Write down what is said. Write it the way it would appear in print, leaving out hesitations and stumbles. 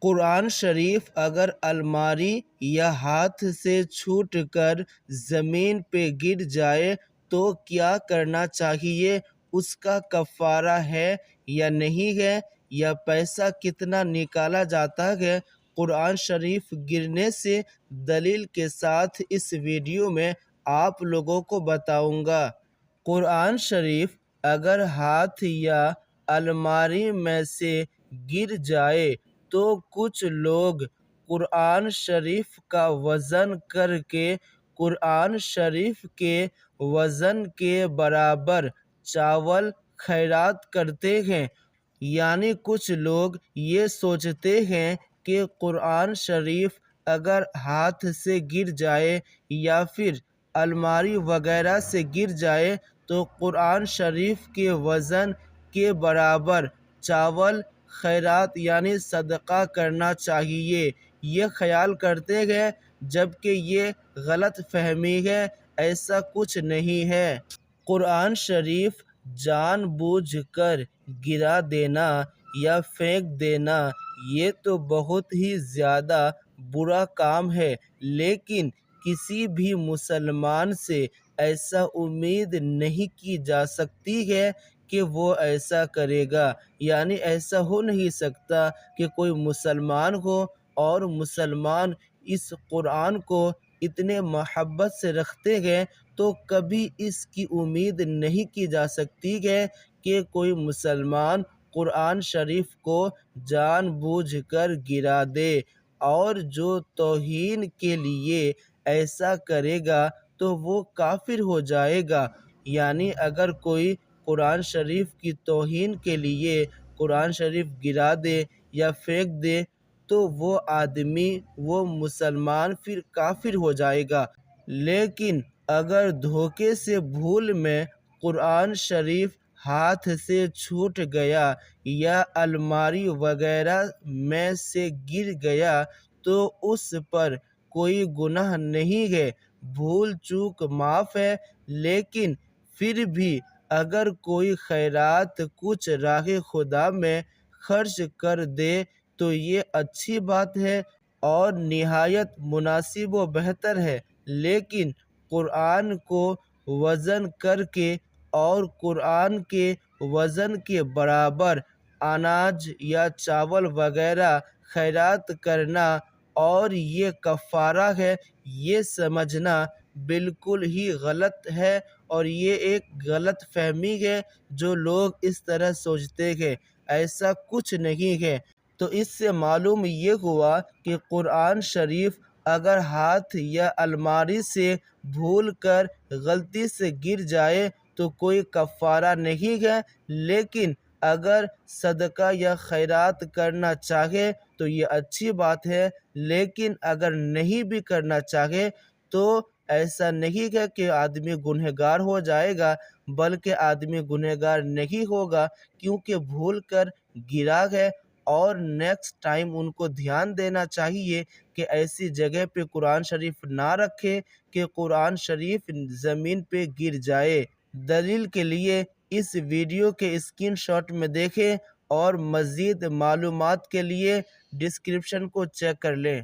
قرآن شریف اگر الماری یا ہاتھ سے چھوٹ کر زمین پہ گر جائے تو کیا کرنا چاہیے؟ اس کا کفارہ ہے یا نہیں ہے؟ یا پیسہ کتنا نکالا جاتا ہے؟ قرآن شریف گرنے سے دلیل کے ساتھ اس ویڈیو میں آپ لوگوں کو بتاؤں گا۔ قرآن شریف اگر ہاتھ یا الماری میں سے گر جائے تو کچھ لوگ قرآن شریف کا وزن کر کے قرآن شریف کے وزن کے برابر چاول خیرات کرتے ہیں۔ یعنی کچھ لوگ یہ سوچتے ہیں کہ قرآن شریف اگر ہاتھ سے گر جائے یا پھر الماری وغیرہ سے گر جائے تو قرآن شریف کے وزن کے برابر چاول خیرات یعنی صدقہ کرنا چاہیے، یہ خیال کرتے ہیں، جبکہ یہ غلط فہمی ہے، ایسا کچھ نہیں ہے۔ قرآن شریف جان بوجھ کر گرا دینا یا پھینک دینا یہ تو بہت ہی زیادہ برا کام ہے، لیکن کسی بھی مسلمان سے ایسا امید نہیں کی جا سکتی ہے کہ وہ ایسا کرے گا۔ یعنی ایسا ہو نہیں سکتا کہ کوئی مسلمان ہو اور مسلمان اس قرآن کو اتنے محبت سے رکھتے ہیں تو کبھی اس کی امید نہیں کی جا سکتی ہے کہ کوئی مسلمان قرآن شریف کو جان بوجھ کر گرا دے، اور جو توہین کے لیے ایسا کرے گا تو وہ کافر ہو جائے گا۔ یعنی اگر کوئی قرآن شریف کی توہین کے لیے قرآن شریف گرا دے یا پھینک دے تو وہ آدمی، وہ مسلمان پھر کافر ہو جائے گا۔ لیکن اگر دھوکے سے بھول میں قرآن شریف ہاتھ سے چھوٹ گیا یا الماری وغیرہ میں سے گر گیا تو اس پر کوئی گناہ نہیں ہے، بھول چوک معاف ہے۔ لیکن پھر بھی اگر کوئی خیرات کچھ راہ خدا میں خرچ کر دے تو یہ اچھی بات ہے اور نہایت مناسب و بہتر ہے، لیکن قرآن کو وزن کر کے اور قرآن کے وزن کے برابر اناج یا چاول وغیرہ خیرات کرنا اور یہ کفارہ ہے، یہ سمجھنا بالکل ہی غلط ہے، اور یہ ایک غلط فہمی ہے۔ جو لوگ اس طرح سوچتے ہیں ایسا کچھ نہیں ہے۔ تو اس سے معلوم یہ ہوا کہ قرآن شریف اگر ہاتھ یا الماری سے بھول کر غلطی سے گر جائے تو کوئی کفارہ نہیں ہے، لیکن اگر صدقہ یا خیرات کرنا چاہے تو یہ اچھی بات ہے۔ لیکن اگر نہیں بھی کرنا چاہے تو ایسا نہیں ہے کہ آدمی گنہگار ہو جائے گا، بلکہ آدمی گنہگار نہیں ہوگا کیونکہ بھول کر گرا ہے، اور نیکسٹ ٹائم ان کو دھیان دینا چاہیے کہ ایسی جگہ پہ قرآن شریف نہ رکھے کہ قرآن شریف زمین پہ گر جائے۔ دلیل کے لیے اس ویڈیو کے اسکرین شاٹ میں دیکھیں اور مزید معلومات کے لیے ڈسکرپشن کو چیک کر لیں۔